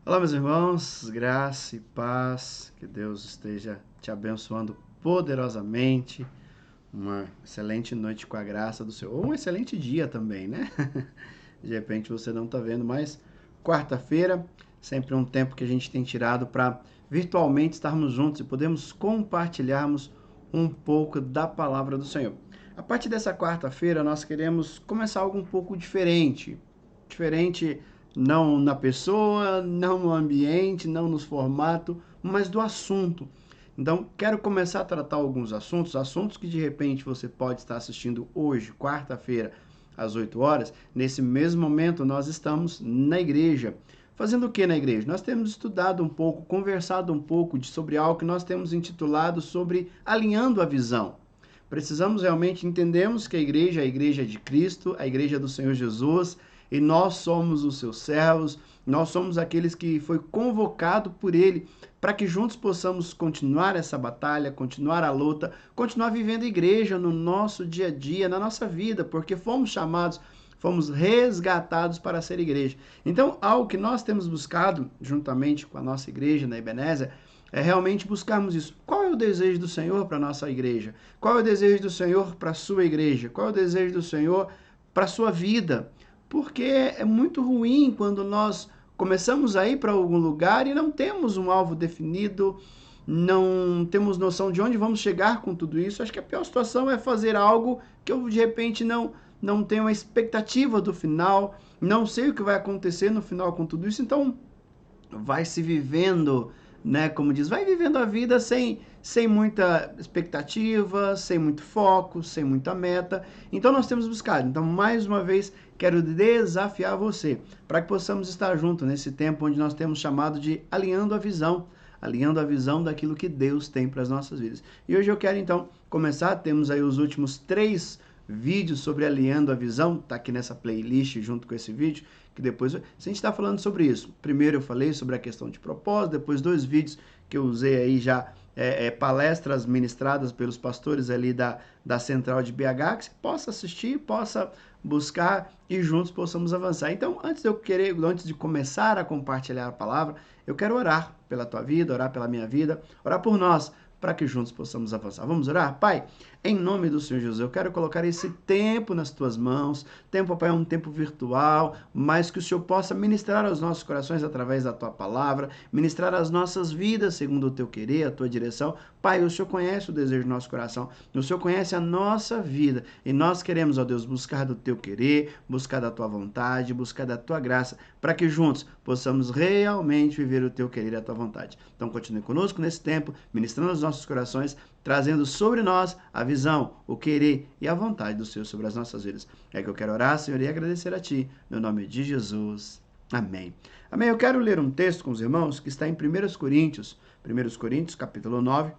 Olá, meus irmãos, graça e paz, que Deus esteja te abençoando poderosamente. Uma excelente noite com a graça do Senhor, ou um excelente dia também, né? De repente você não está vendo, mas quarta-feira, sempre um tempo que a gente tem tirado para virtualmente estarmos juntos e podemos compartilharmos um pouco da palavra do Senhor. A partir dessa quarta-feira, nós queremos começar algo um pouco diferente. Diferente não na pessoa, não no ambiente, não nos formato, mas do assunto. Então, quero começar a tratar alguns assuntos que de repente você pode estar assistindo hoje, quarta-feira, às 8 horas. Nesse mesmo momento, nós estamos na igreja. Fazendo o que na igreja? Nós temos estudado um pouco, conversado um pouco sobre algo que nós temos intitulado sobre alinhando a visão. Precisamos realmente entendermos que a igreja é a igreja de Cristo, a igreja do Senhor Jesus, e nós somos os seus servos, nós somos aqueles que foi convocado por ele para que juntos possamos continuar essa batalha, continuar a luta, continuar vivendo a igreja no nosso dia a dia, na nossa vida, porque fomos chamados, fomos resgatados para ser igreja. Então, algo que nós temos buscado, juntamente com a nossa igreja na Ebenezer, é realmente buscarmos isso. Qual é o desejo do Senhor para a nossa igreja? Qual é o desejo do Senhor para a sua igreja? Qual é o desejo do Senhor para a sua vida? Porque é muito ruim quando nós começamos a ir para algum lugar e não temos um alvo definido, não temos noção de onde vamos chegar com tudo isso. Acho que a pior situação é fazer algo que eu de repente não tenho uma expectativa do final, não sei o que vai acontecer no final com tudo isso, então vai se vivendo, né, como diz, vai vivendo a vida sem muita expectativa, sem muito foco, sem muita meta. Então nós temos buscado. Então, mais uma vez, quero desafiar você para que possamos estar juntos nesse tempo onde nós temos chamado de alinhando a visão daquilo que Deus tem para as nossas vidas. E hoje eu quero então começar, temos aí os últimos 3 vídeos sobre alinhando a visão, tá aqui nessa playlist junto com esse vídeo, que depois a gente está falando sobre isso. Primeiro eu falei sobre a questão de propósito, depois 2 vídeos que eu usei aí já, palestras ministradas pelos pastores ali da Central de BH, que você possa assistir, possa buscar e juntos possamos avançar. Então, antes de começar a compartilhar a palavra, eu quero orar pela tua vida, orar pela minha vida, orar por nós, para que juntos possamos avançar. Vamos orar? Pai, em nome do Senhor Jesus, eu quero colocar esse tempo nas tuas mãos. Tempo, Pai, é um tempo virtual, mas que o Senhor possa ministrar aos nossos corações através da tua palavra, ministrar as nossas vidas segundo o teu querer, a tua direção. Pai, o Senhor conhece o desejo do nosso coração, o Senhor conhece a nossa vida, e nós queremos, ó Deus, buscar do teu querer, buscar da tua vontade, buscar da tua graça, para que juntos possamos realmente viver o teu querer e a tua vontade. Então, continue conosco nesse tempo, ministrando os nossos corações, trazendo sobre nós a visão, o querer e a vontade do Senhor sobre as nossas vidas. É que eu quero orar, Senhor, e agradecer a Ti, no nome de Jesus. Amém. Amém. Eu quero ler um texto com os irmãos que está em 1 Coríntios, capítulo 9.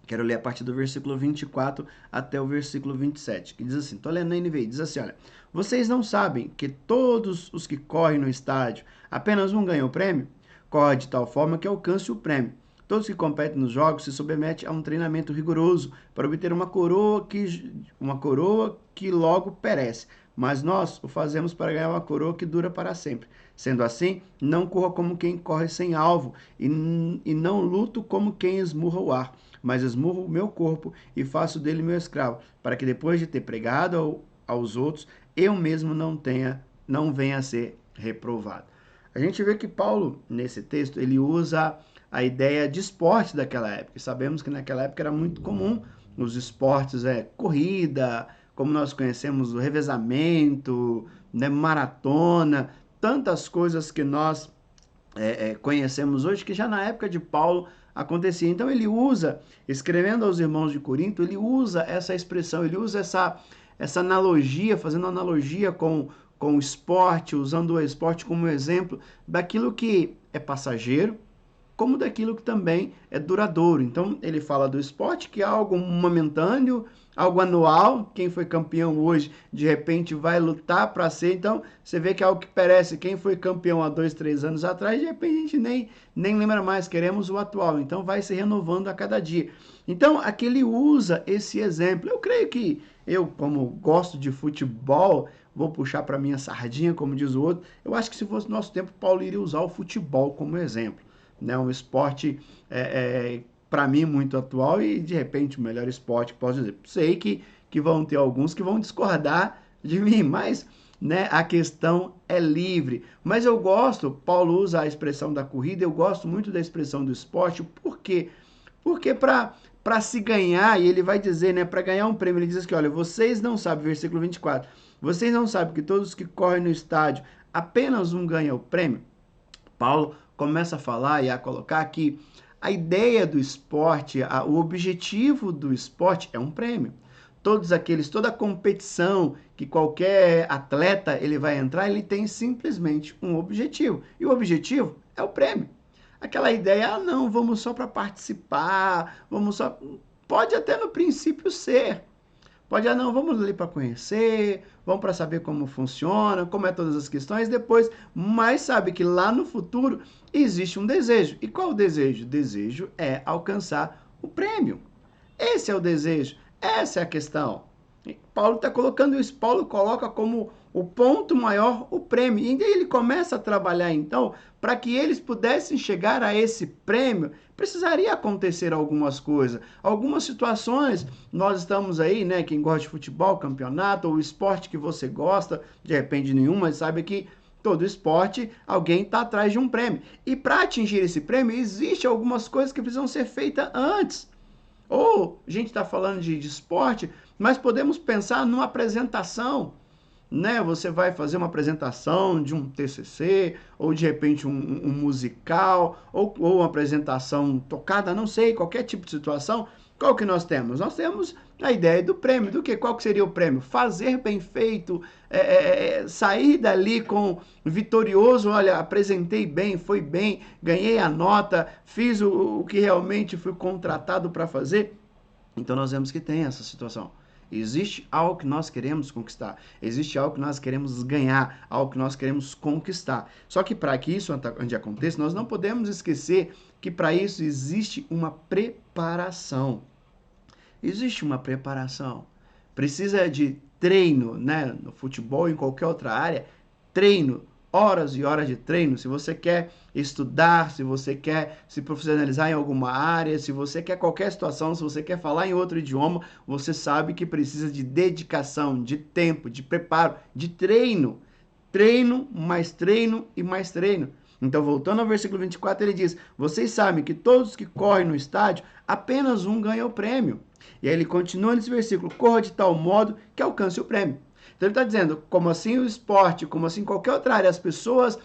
Quero ler a partir do versículo 24 até o versículo 27, que diz assim, estou lendo na NVI, diz assim, olha, vocês não sabem que todos os que correm no estádio, apenas um ganha o prêmio? Corre de tal forma que alcance o prêmio. Todos que competem nos jogos se submetem a um treinamento rigoroso para obter uma coroa que logo perece. Mas nós o fazemos para ganhar uma coroa que dura para sempre. Sendo assim, não corra como quem corre sem alvo e não luto como quem esmurra o ar, mas esmurro o meu corpo e faço dele meu escravo, para que depois de ter pregado aos outros, eu mesmo não venha a ser reprovado. A gente vê que Paulo, nesse texto, ele usa a ideia de esporte daquela época. E sabemos que naquela época era muito comum os esportes, corrida, como nós conhecemos, o revezamento, né, maratona, tantas coisas que nós conhecemos hoje, que já na época de Paulo acontecia. Então ele usa, escrevendo aos irmãos de Corinto, ele usa essa expressão, ele usa essa analogia, fazendo analogia com o esporte, usando o esporte como exemplo daquilo que é passageiro, como daquilo que também é duradouro. Então, ele fala do esporte, que é algo momentâneo, algo anual. Quem foi campeão hoje, de repente, vai lutar para ser. Então, você vê que é algo que perece. Quem foi campeão há 2, 3 anos atrás, de repente, a gente nem lembra mais. Queremos o atual. Então, vai se renovando a cada dia. Então, aqui ele usa esse exemplo. Eu creio que eu, como gosto de futebol, vou puxar para minha sardinha, como diz o outro. Eu acho que se fosse nosso tempo, Paulo iria usar o futebol como exemplo, né? Um esporte, para mim, muito atual e, de repente, o melhor esporte que posso dizer. Sei que vão ter alguns que vão discordar de mim, mas, né, a questão é livre. Mas eu gosto, Paulo usa a expressão da corrida, eu gosto muito da expressão do esporte. Por quê? Porque para se ganhar, e ele vai dizer, né, para ganhar um prêmio, ele diz que, olha, vocês não sabem, versículo 24, vocês não sabem que todos que correm no estádio, apenas um ganha o prêmio? Paulo começa a falar e a colocar que a ideia do esporte, o objetivo do esporte é um prêmio. Toda a competição que qualquer atleta ele vai entrar, ele tem simplesmente um objetivo. E o objetivo é o prêmio. Aquela ideia, não, vamos só para participar, vamos só. Pode até no princípio ser. Pode, não, vamos ali para conhecer, vamos para saber como funciona, como é todas as questões, depois, mas sabe que lá no futuro existe um desejo. E qual o desejo? O desejo é alcançar o prêmio. Esse é o desejo, essa é a questão. Paulo está colocando isso, Paulo coloca como o ponto maior o prêmio. E ele começa a trabalhar, então, para que eles pudessem chegar a esse prêmio, precisaria acontecer algumas coisas. Algumas situações, nós estamos aí, né, quem gosta de futebol, campeonato, ou o esporte que você gosta, de repente nenhum, mas sabe que todo esporte, alguém está atrás de um prêmio. E para atingir esse prêmio, existem algumas coisas que precisam ser feitas antes. Ou a gente está falando de esporte, mas podemos pensar numa apresentação, né? Você vai fazer uma apresentação de um TCC, ou de repente um musical, ou uma apresentação tocada, não sei, qualquer tipo de situação. Qual que nós temos? Nós temos a ideia do prêmio. Do que? Qual que seria o prêmio? Fazer bem feito, sair dali com vitorioso, olha, apresentei bem, foi bem, ganhei a nota, fiz o que realmente fui contratado para fazer. Então nós vemos que tem essa situação. Existe algo que nós queremos conquistar, existe algo que nós queremos ganhar, algo que nós queremos conquistar. Só que para que isso aconteça, nós não podemos esquecer que para isso existe uma preparação. Existe uma preparação. Precisa de treino, né? No futebol, em qualquer outra área, treino, horas e horas de treino. Se você quer estudar, se você quer se profissionalizar em alguma área, se você quer qualquer situação, se você quer falar em outro idioma, você sabe que precisa de dedicação, de tempo, de preparo, de treino. Treino, mais treino e mais treino. Então, voltando ao versículo 24, ele diz: vocês sabem que todos que correm no estádio, apenas um ganha o prêmio. E aí ele continua nesse versículo: corra de tal modo que alcance o prêmio. Então ele está dizendo, como assim o esporte, como assim qualquer outra área, as pessoas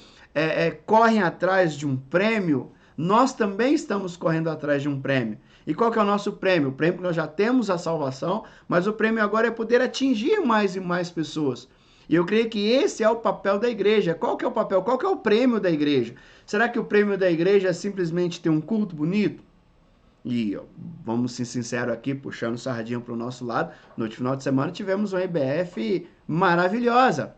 correm atrás de um prêmio, nós também estamos correndo atrás de um prêmio. E qual que é o nosso prêmio? O prêmio que nós já temos a salvação, mas o prêmio agora é poder atingir mais e mais pessoas. E eu creio que esse é o papel da igreja. Qual que é o papel? Qual que é o prêmio da igreja? Será que o prêmio da igreja é simplesmente ter um culto bonito? E vamos ser sinceros aqui, puxando sardinha para o nosso lado, no final de semana tivemos uma EBF maravilhosa.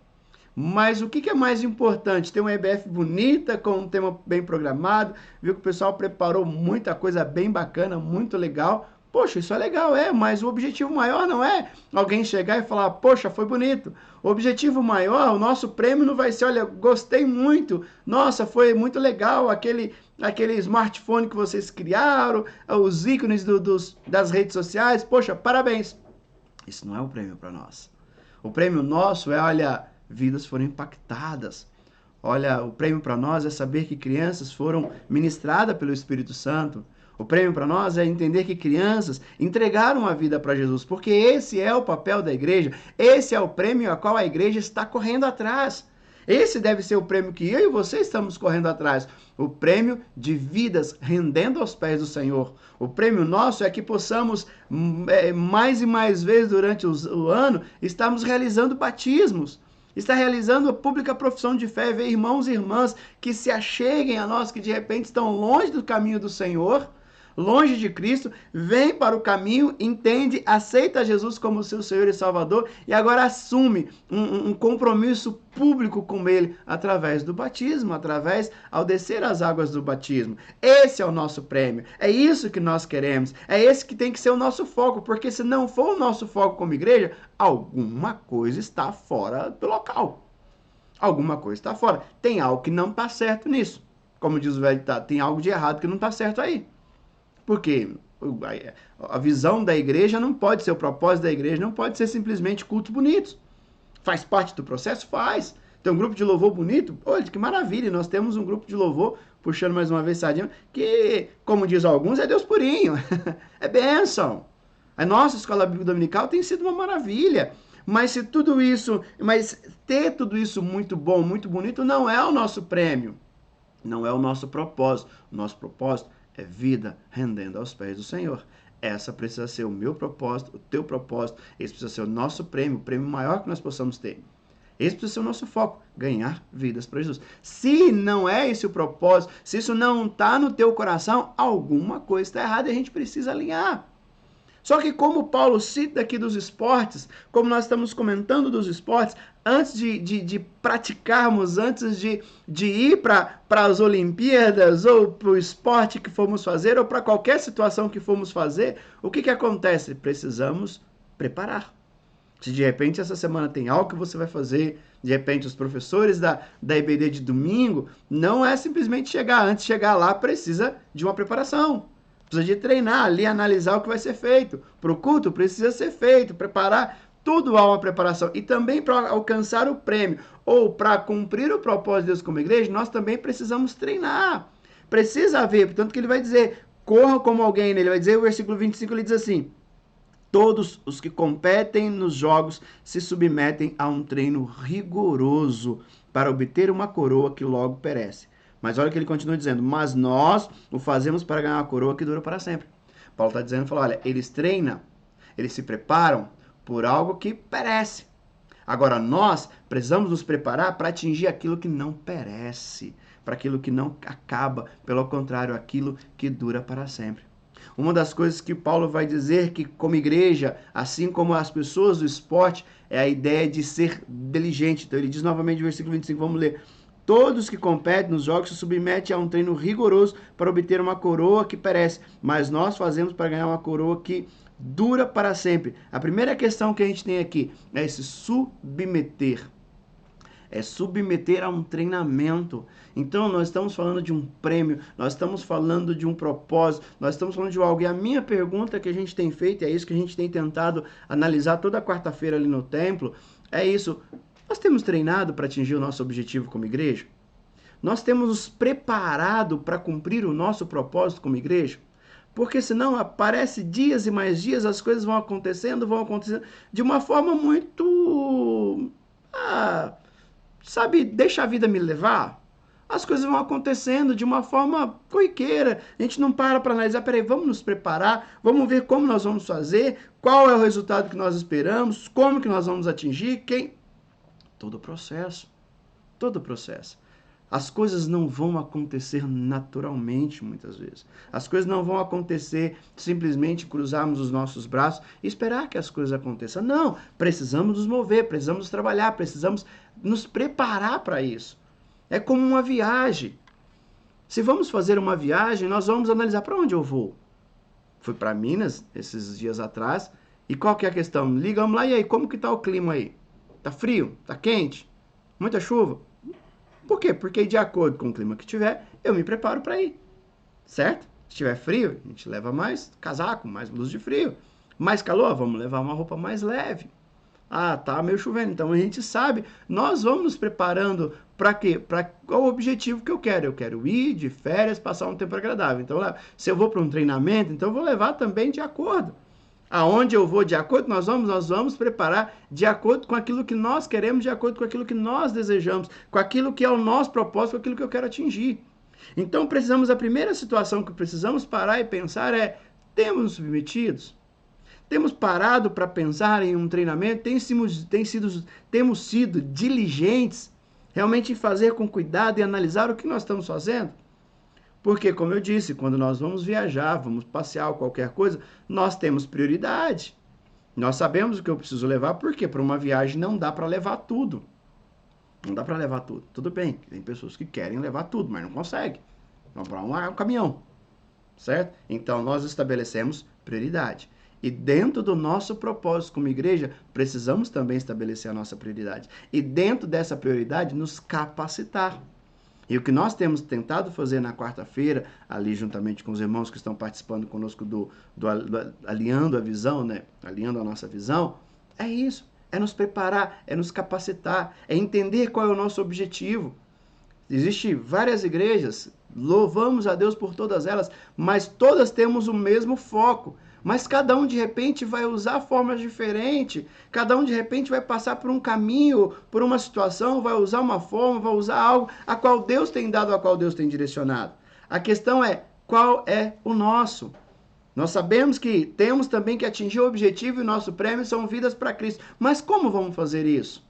Mas o que é mais importante? Ter uma EBF bonita, com um tema bem programado, viu que o pessoal preparou muita coisa bem bacana, muito legal. Poxa, isso é legal, mas o objetivo maior não é alguém chegar e falar, poxa, foi bonito. O objetivo maior, o nosso prêmio não vai ser, olha, gostei muito, nossa, foi muito legal aquele smartphone que vocês criaram, os ícones das redes sociais, poxa, parabéns. Isso não é o prêmio para nós. O prêmio nosso é, olha, vidas foram impactadas. Olha, o prêmio para nós é saber que crianças foram ministradas pelo Espírito Santo. O prêmio para nós é entender que crianças entregaram a vida para Jesus, porque esse é o papel da igreja, esse é o prêmio a qual a igreja está correndo atrás. Esse deve ser o prêmio que eu e você estamos correndo atrás. O prêmio de vidas rendendo aos pés do Senhor. O prêmio nosso é que possamos, mais e mais vezes durante o ano, estarmos realizando batismos. Está realizando a pública profissão de fé, ver irmãos e irmãs que se acheguem a nós, que de repente estão longe do caminho do Senhor, longe de Cristo, vem para o caminho, entende, aceita Jesus como seu Senhor e Salvador e agora assume um compromisso público com Ele através do batismo, através ao descer as águas do batismo. Esse é o nosso prêmio, é isso que nós queremos, é esse que tem que ser o nosso foco, porque se não for o nosso foco como igreja, alguma coisa está fora do local. Alguma coisa está fora. Tem algo que não está certo nisso. Como diz o velho ditado, tem algo de errado que não está certo aí. Porque a visão da igreja não pode ser, o propósito da igreja não pode ser simplesmente cultos bonitos. Faz parte do processo? Faz. Tem um grupo de louvor bonito? Olha, que maravilha. Nós temos um grupo de louvor, puxando mais uma vez sardinha, que, como diz alguns, é Deus purinho. É bênção. A nossa escola bíblica dominical tem sido uma maravilha. Mas se tudo isso, mas ter tudo isso muito bom, muito bonito, não é o nosso prêmio. Não é o nosso propósito. O nosso propósito é vida rendendo aos pés do Senhor. Essa precisa ser o meu propósito, o teu propósito. Esse precisa ser o nosso prêmio, o prêmio maior que nós possamos ter. Esse precisa ser o nosso foco, ganhar vidas para Jesus. Se não é esse o propósito, se isso não está no teu coração, alguma coisa está errada e a gente precisa alinhar. Só que como Paulo cita aqui dos esportes, como nós estamos comentando dos esportes, antes de praticarmos, antes de ir para as Olimpíadas, ou para o esporte que formos fazer, ou para qualquer situação que formos fazer, o que acontece? Precisamos preparar. Se de repente essa semana tem algo que você vai fazer, de repente os professores da IBD de domingo, não é simplesmente chegar. Antes de chegar lá, precisa de uma preparação. Precisa de treinar ali, analisar o que vai ser feito. Para o culto precisa ser feito, preparar. Tudo há uma preparação. E também para alcançar o prêmio ou para cumprir o propósito de Deus como igreja, nós também precisamos treinar. Precisa haver. Portanto, que ele vai dizer, corra como alguém. Ele vai dizer, o versículo 25, ele diz assim, todos os que competem nos jogos se submetem a um treino rigoroso para obter uma coroa que logo perece. Mas olha o que ele continua dizendo, mas nós o fazemos para ganhar uma coroa que dura para sempre. Paulo está dizendo, olha, eles treinam, eles se preparam por algo que perece. Agora nós precisamos nos preparar para atingir aquilo que não perece, para aquilo que não acaba, pelo contrário, aquilo que dura para sempre. Uma das coisas que Paulo vai dizer que como igreja, assim como as pessoas do esporte, é a ideia de ser diligente. Então ele diz novamente no versículo 25, vamos ler. Todos que competem nos jogos se submetem a um treino rigoroso para obter uma coroa que perece, mas nós fazemos para ganhar uma coroa que dura para sempre. A primeira questão que a gente tem aqui é se submeter. É submeter a um treinamento. Então, nós estamos falando de um prêmio, nós estamos falando de um propósito, nós estamos falando de algo. E a minha pergunta que a gente tem feito, é isso que a gente tem tentado analisar toda quarta-feira ali no templo, é isso. Nós temos treinado para atingir o nosso objetivo como igreja? Nós temos nos preparado para cumprir o nosso propósito como igreja? Porque senão aparece dias e mais dias, as coisas vão acontecendo de uma forma muito... deixa a vida me levar. As coisas vão acontecendo de uma forma corriqueira. A gente não para analisar, peraí, vamos nos preparar, vamos ver como nós vamos fazer, qual é o resultado que nós esperamos, como que nós vamos atingir, quem... Todo o processo. As coisas não vão acontecer naturalmente, muitas vezes. As coisas não vão acontecer simplesmente cruzarmos os nossos braços e esperar que as coisas aconteçam. Não, precisamos nos mover, precisamos trabalhar, precisamos nos preparar para isso. É como uma viagem. Se vamos fazer uma viagem, nós vamos analisar para onde eu vou. Fui para Minas esses dias atrás e qual que é a questão? Ligamos lá, e aí, como que está o clima aí? Tá frio? Tá quente? Muita chuva? Por quê? Porque de acordo com o clima que tiver, eu me preparo para ir. Certo? Se tiver frio, a gente leva mais casaco, mais blusa de frio. Mais calor, vamos levar uma roupa mais leve. Tá meio chovendo, então a gente sabe. Nós vamos nos preparando para quê? Para qual o objetivo que eu quero? Eu quero ir de férias, passar um tempo agradável. Então, se eu vou para um treinamento, então eu vou levar também de acordo. Aonde eu vou de acordo, nós vamos preparar de acordo com aquilo que nós queremos, de acordo com aquilo que nós desejamos, com aquilo que é o nosso propósito, com aquilo que eu quero atingir. Então, a primeira situação que precisamos parar e pensar é, temos nos submetidos? Temos parado para pensar em um treinamento? Temos sido diligentes realmente em fazer com cuidado e analisar o que nós estamos fazendo? Porque, como eu disse, quando nós vamos viajar, vamos passear ou qualquer coisa, nós temos prioridade. Nós sabemos o que eu preciso levar, porque para uma viagem não dá para levar tudo. Não dá para levar tudo. Tudo bem, tem pessoas que querem levar tudo, mas não conseguem. Vão para um caminhão, certo? Então, nós estabelecemos prioridade. E dentro do nosso propósito como igreja, precisamos também estabelecer a nossa prioridade. E dentro dessa prioridade, nos capacitar. E o que nós temos tentado fazer na quarta-feira, ali juntamente com os irmãos que estão participando conosco do Alinhando a Visão, né? Alinhando a nossa visão, é isso. É nos preparar, é nos capacitar, é entender qual é o nosso objetivo. Existem várias igrejas, louvamos a Deus por todas elas, mas todas temos o mesmo foco. Mas cada um de repente vai usar formas diferentes, cada um de repente vai passar por um caminho, por uma situação, vai usar uma forma, vai usar algo a qual Deus tem dado, a qual Deus tem direcionado. A questão é, qual é o nosso? Nós sabemos que temos também que atingir o objetivo e o nosso prêmio são vidas para Cristo. Mas como vamos fazer isso?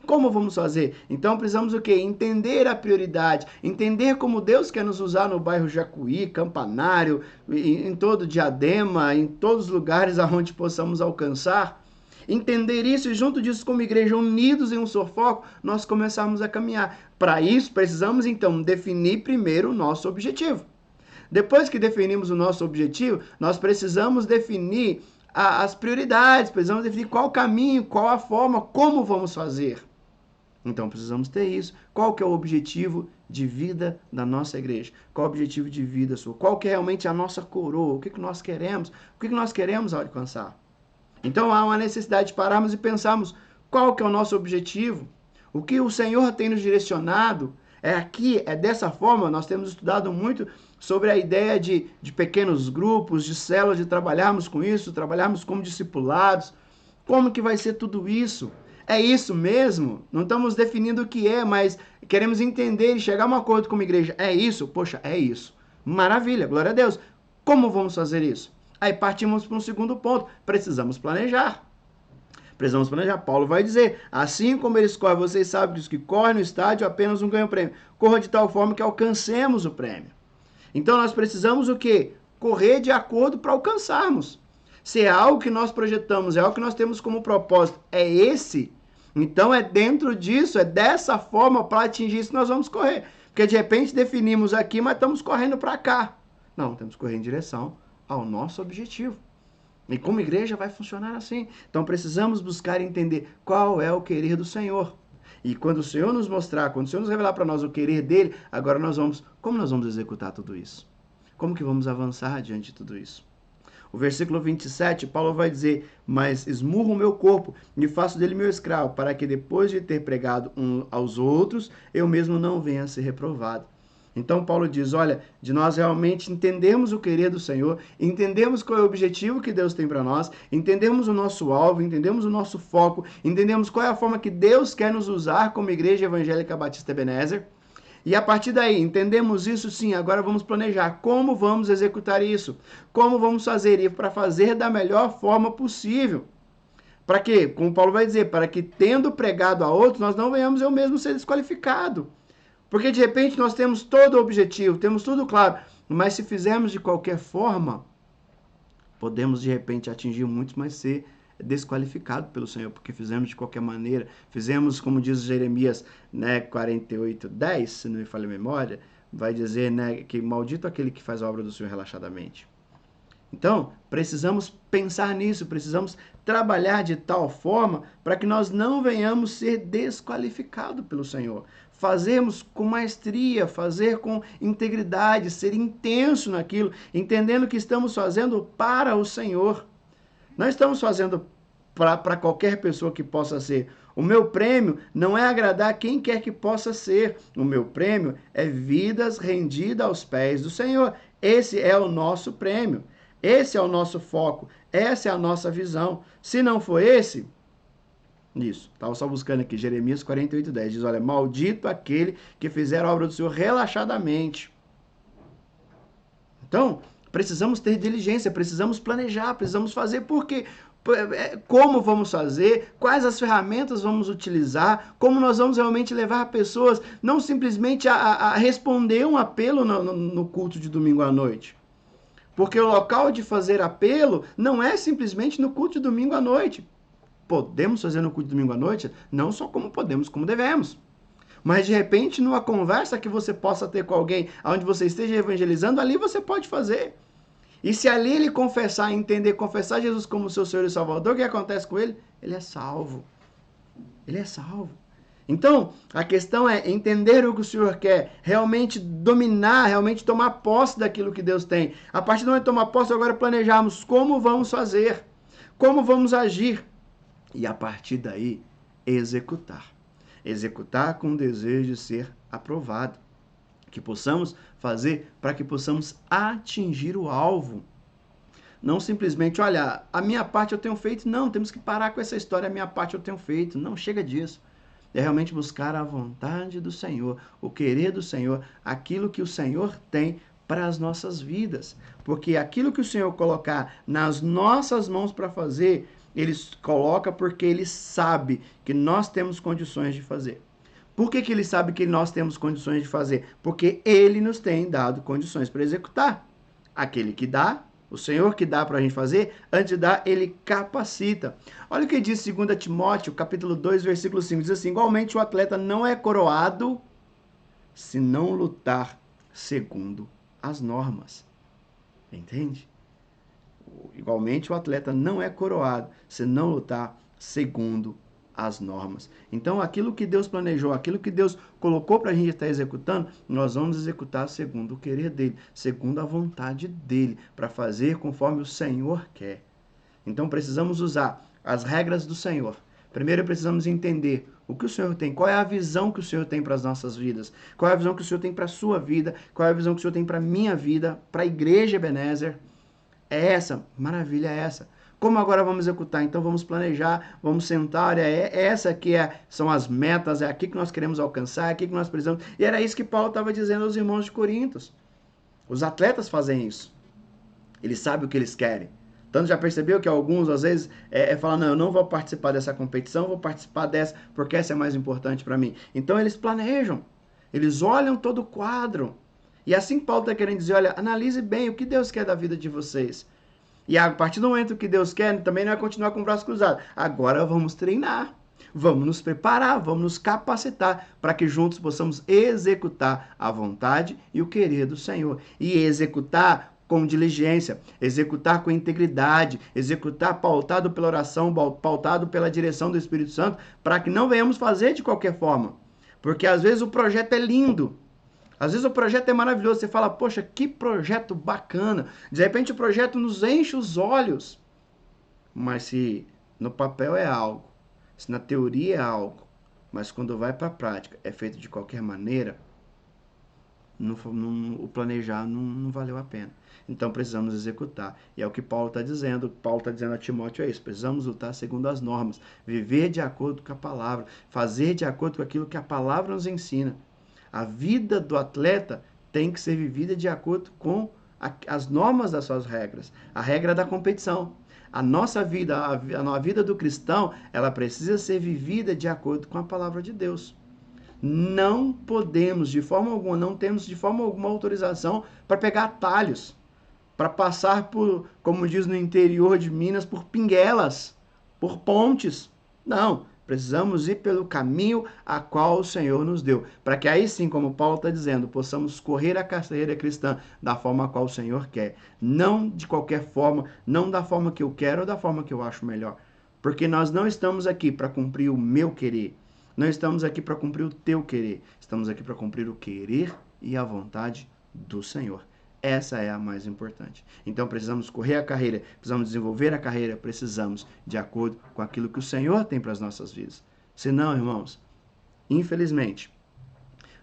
Como vamos fazer? Então precisamos o quê? Entender a prioridade, entender como Deus quer nos usar no bairro Jacuí, Campanário, em todo Diadema, em todos os lugares aonde possamos alcançar. Entender isso e junto disso como igreja, unidos em um só foco, nós começarmos a caminhar. Para isso, precisamos então definir primeiro o nosso objetivo. Depois que definimos o nosso objetivo, nós precisamos definir as prioridades, precisamos definir qual o caminho, qual a forma, como vamos fazer. Então precisamos ter isso. Qual que é o objetivo de vida da nossa igreja? Qual o objetivo de vida sua? Qual que é realmente a nossa coroa? O que nós queremos? O que nós queremos alcançar? Então há uma necessidade de pararmos e pensarmos qual que é o nosso objetivo? O que o Senhor tem nos direcionado? É aqui, é dessa forma, nós temos estudado muito sobre a ideia de pequenos grupos, de células, de trabalharmos com isso, trabalharmos como discipulados. Como que vai ser tudo isso? É isso mesmo? Não estamos definindo o que é, mas queremos entender e chegar a um acordo como igreja. É isso? Poxa, é isso. Maravilha, glória a Deus. Como vamos fazer isso? Aí partimos para um segundo ponto. Precisamos planejar. Precisamos planejar. Paulo vai dizer, assim como eles correm, vocês sabem que os que correm no estádio apenas não ganham prêmio. Corra de tal forma que alcancemos o prêmio. Então nós precisamos o quê? Correr de acordo para alcançarmos. Se é algo que nós projetamos, é algo que nós temos como propósito, é esse, então é dentro disso, é dessa forma para atingir isso que nós vamos correr. Porque de repente definimos aqui, mas estamos correndo para cá. Não, temos que correr em direção ao nosso objetivo. E como igreja vai funcionar assim. Então precisamos buscar entender qual é o querer do Senhor. E quando o Senhor nos mostrar, quando o Senhor nos revelar para nós o querer dele, agora como nós vamos executar tudo isso? Como que vamos avançar diante de tudo isso? O versículo 27, Paulo vai dizer, mas esmurro o meu corpo e faço dele meu escravo, para que depois de ter pregado uns aos outros, eu mesmo não venha a ser reprovado. Então Paulo diz, olha, de nós realmente entendermos o querer do Senhor, entendemos qual é o objetivo que Deus tem para nós, entendemos o nosso alvo, entendemos o nosso foco, entendemos qual é a forma que Deus quer nos usar como Igreja Evangélica Batista Ebenezer. E a partir daí, entendemos isso sim, agora vamos planejar como vamos executar isso, como vamos fazer isso para fazer da melhor forma possível. Para quê? Como Paulo vai dizer, para que tendo pregado a outros, nós não venhamos eu mesmo ser desqualificado. Porque de repente nós temos todo o objetivo, temos tudo claro, mas se fizermos de qualquer forma, podemos de repente atingir muitos, mas ser desqualificado pelo Senhor, porque fizemos de qualquer maneira, fizemos, como diz Jeremias, né, 48:10, se não me falha a memória, vai dizer, né, que maldito aquele que faz a obra do Senhor relaxadamente. Então, precisamos pensar nisso, precisamos trabalhar de tal forma para que nós não venhamos ser desqualificados pelo Senhor. Fazermos com maestria, fazer com integridade, ser intenso naquilo, entendendo que estamos fazendo para o Senhor. Não estamos fazendo para qualquer pessoa que possa ser. O meu prêmio não é agradar quem quer que possa ser. O meu prêmio é vidas rendidas aos pés do Senhor. Esse é o nosso prêmio. Esse é o nosso foco. Essa é a nossa visão. Se não for esse, isso. Estava só buscando aqui, Jeremias 48:10. Diz, olha, maldito aquele que fizer a obra do Senhor relaxadamente. Então, precisamos ter diligência, precisamos planejar, precisamos fazer. Por quê? como vamos fazer, quais as ferramentas vamos utilizar, como nós vamos realmente levar pessoas não simplesmente a responder um apelo no culto de domingo à noite. Porque o local de fazer apelo não é simplesmente no culto de domingo à noite. Podemos fazer no culto de domingo à noite, não só como podemos, como devemos. Mas de repente, numa conversa que você possa ter com alguém, onde você esteja evangelizando, ali você pode fazer. E se ali ele confessar, entender, confessar Jesus como seu Senhor e Salvador, o que acontece com ele? Ele é salvo. Ele é salvo. Então, a questão é entender o que o Senhor quer, realmente dominar, realmente tomar posse daquilo que Deus tem. A partir do momento de tomar posse, agora planejarmos como vamos fazer, como vamos agir. E a partir daí, executar. Executar com o desejo de ser aprovado. Que possamos fazer para que possamos atingir o alvo. Não simplesmente, olha, a minha parte eu tenho feito. Não, temos que parar com essa história, a minha parte eu tenho feito. Não, chega disso. É realmente buscar a vontade do Senhor, o querer do Senhor, aquilo que o Senhor tem para as nossas vidas. Porque aquilo que o Senhor colocar nas nossas mãos para fazer, Ele coloca porque Ele sabe que nós temos condições de fazer. Por que Ele sabe que nós temos condições de fazer? Porque Ele nos tem dado condições para executar. Aquele que dá, o Senhor que dá para a gente fazer, antes de dar, Ele capacita. Olha o que diz 2 Timóteo, capítulo 2, versículo 5. Diz assim, igualmente o atleta não é coroado se não lutar segundo as normas. Entende? Igualmente o atleta não é coroado se não lutar segundo as normas. Então, aquilo que Deus planejou, aquilo que Deus colocou para a gente estar executando, nós vamos executar segundo o querer dele, segundo a vontade dele, para fazer conforme o Senhor quer. Então, precisamos usar as regras do Senhor. Primeiro, precisamos entender o que o Senhor tem, qual é a visão que o Senhor tem para as nossas vidas, qual é a visão que o Senhor tem para a sua vida, qual é a visão que o Senhor tem para a minha vida, para a igreja Ebenezer. É essa, maravilha é essa. Como agora vamos executar? Então vamos planejar, vamos sentar, essa que são as metas, é aqui que nós queremos alcançar, é aqui que nós precisamos. E era isso que Paulo estava dizendo aos irmãos de Corintos. Os atletas fazem isso. Eles sabem o que eles querem. Tanto já percebeu que alguns, às vezes, falam, não, eu não vou participar dessa competição, vou participar dessa, porque essa é mais importante para mim. Então eles planejam, eles olham todo o quadro. E assim Paulo está querendo dizer, olha, analise bem o que Deus quer da vida de vocês. E a partir do momento que Deus quer, também não é continuar com o braço cruzado. Agora vamos treinar, vamos nos preparar, vamos nos capacitar para que juntos possamos executar a vontade e o querer do Senhor. E executar com diligência, executar com integridade, executar pautado pela oração, pautado pela direção do Espírito Santo, para que não venhamos fazer de qualquer forma. Porque às vezes o projeto é lindo, às vezes o projeto é maravilhoso, você fala, poxa, que projeto bacana. De repente o projeto nos enche os olhos. Mas se no papel é algo, se na teoria é algo, mas quando vai para a prática é feito de qualquer maneira, o planejar não valeu a pena. Então precisamos executar. E é o que Paulo está dizendo. Paulo está dizendo a Timóteo é isso. Precisamos lutar segundo as normas. Viver de acordo com a palavra. Fazer de acordo com aquilo que a palavra nos ensina. A vida do atleta tem que ser vivida de acordo com as normas das suas regras. A regra da competição. A nossa vida, a vida do cristão, ela precisa ser vivida de acordo com a palavra de Deus. Não podemos, de forma alguma, não temos de forma alguma autorização para pegar atalhos, para passar por, como diz no interior de Minas, por pinguelas, por pontes. Não, precisamos ir pelo caminho a qual o Senhor nos deu, para que aí sim, como Paulo está dizendo, possamos correr a carreira cristã da forma a qual o Senhor quer. Não de qualquer forma, não da forma que eu quero ou da forma que eu acho melhor. Porque nós não estamos aqui para cumprir o meu querer. Não estamos aqui para cumprir o teu querer. Estamos aqui para cumprir o querer e a vontade do Senhor. Essa é a mais importante. Então precisamos correr a carreira, precisamos desenvolver a carreira, precisamos de acordo com aquilo que o Senhor tem para as nossas vidas. Senão, irmãos, infelizmente,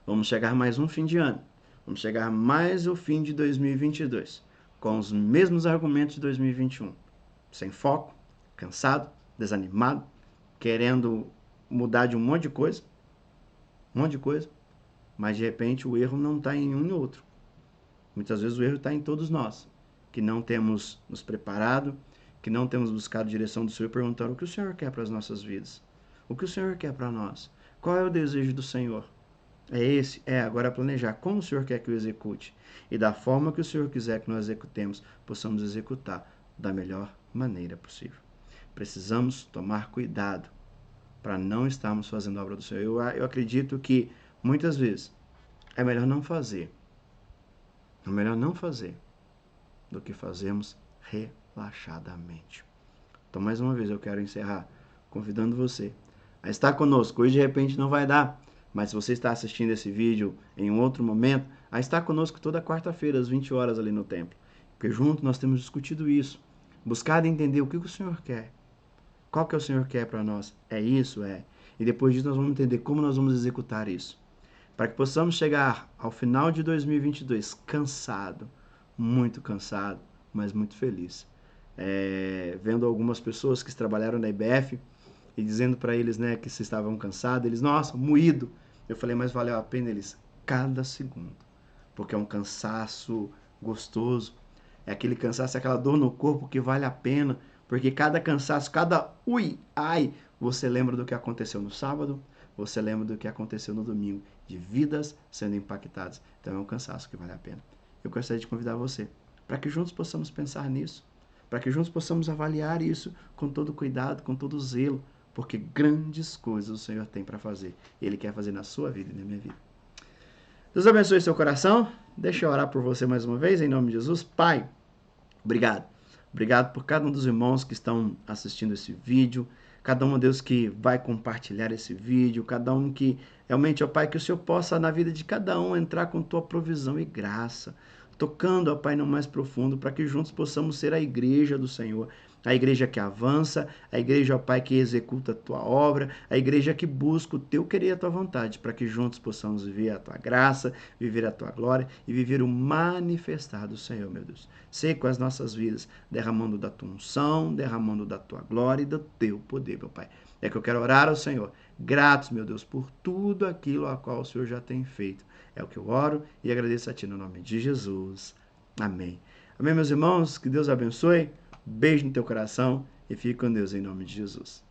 vamos chegar mais um fim de ano, vamos chegar mais o fim de 2022, com os mesmos argumentos de 2021. Sem foco, cansado, desanimado, querendo mudar de um monte de coisa, mas de repente o erro não está em um e outro. Muitas vezes o erro está em todos nós, que não temos nos preparado, que não temos buscado a direção do Senhor, perguntando o que o Senhor quer para as nossas vidas. O que o Senhor quer para nós? Qual é o desejo do Senhor? É esse? Agora planejar como o Senhor quer que eu execute. E da forma que o Senhor quiser que nós executemos, possamos executar da melhor maneira possível. Precisamos tomar cuidado para não estarmos fazendo a obra do Senhor. Eu acredito que muitas vezes é melhor não fazer. É melhor não fazer do que fazermos relaxadamente. Então, mais uma vez, eu quero encerrar convidando você a estar conosco. Hoje, de repente, não vai dar, mas se você está assistindo esse vídeo em um outro momento, a estar conosco toda quarta-feira, às 20 horas ali no templo. Porque junto nós temos discutido isso. Buscado entender o que o Senhor quer. Qual que é o Senhor quer para nós? É isso? É. E depois disso nós vamos entender como nós vamos executar isso. Para que possamos chegar ao final de 2022 cansado, muito cansado, mas muito feliz. Vendo algumas pessoas que trabalharam na IBF e dizendo para eles, né, que se estavam cansados, eles, nossa, moído. Eu falei, mas valeu a pena eles cada segundo, porque é um cansaço gostoso, é aquele cansaço, aquela dor no corpo que vale a pena, porque cada cansaço, cada ui, ai, você lembra do que aconteceu no sábado, você lembra do que aconteceu no domingo, de vidas sendo impactadas. Então é um cansaço que vale a pena. Eu gostaria de convidar você para que juntos possamos pensar nisso, para que juntos possamos avaliar isso com todo cuidado, com todo zelo, porque grandes coisas o Senhor tem para fazer. Ele quer fazer na sua vida e na minha vida. Deus abençoe seu coração. Deixa eu orar por você mais uma vez, em nome de Jesus. Pai, obrigado. Obrigado por cada um dos irmãos que estão assistindo esse vídeo, cada um, Deus, que vai compartilhar esse vídeo, cada um que realmente, ó Pai, que o Senhor possa, na vida de cada um, entrar com tua provisão e graça, tocando, ó Pai, no mais profundo, para que juntos possamos ser a igreja do Senhor, a igreja que avança, a igreja, ó Pai, que executa a tua obra, a igreja que busca o teu querer e a tua vontade, para que juntos possamos viver a tua graça, viver a tua glória e viver o manifestar do Senhor, meu Deus. Sei com as nossas vidas, derramando da tua unção, derramando da tua glória e do teu poder, meu Pai. É que eu quero orar ao Senhor, gratos, meu Deus, por tudo aquilo a qual o Senhor já tem feito. É o que eu oro e agradeço a Ti no nome de Jesus. Amém. Amém, meus irmãos? Que Deus abençoe. Beijo no teu coração e fique com Deus em nome de Jesus.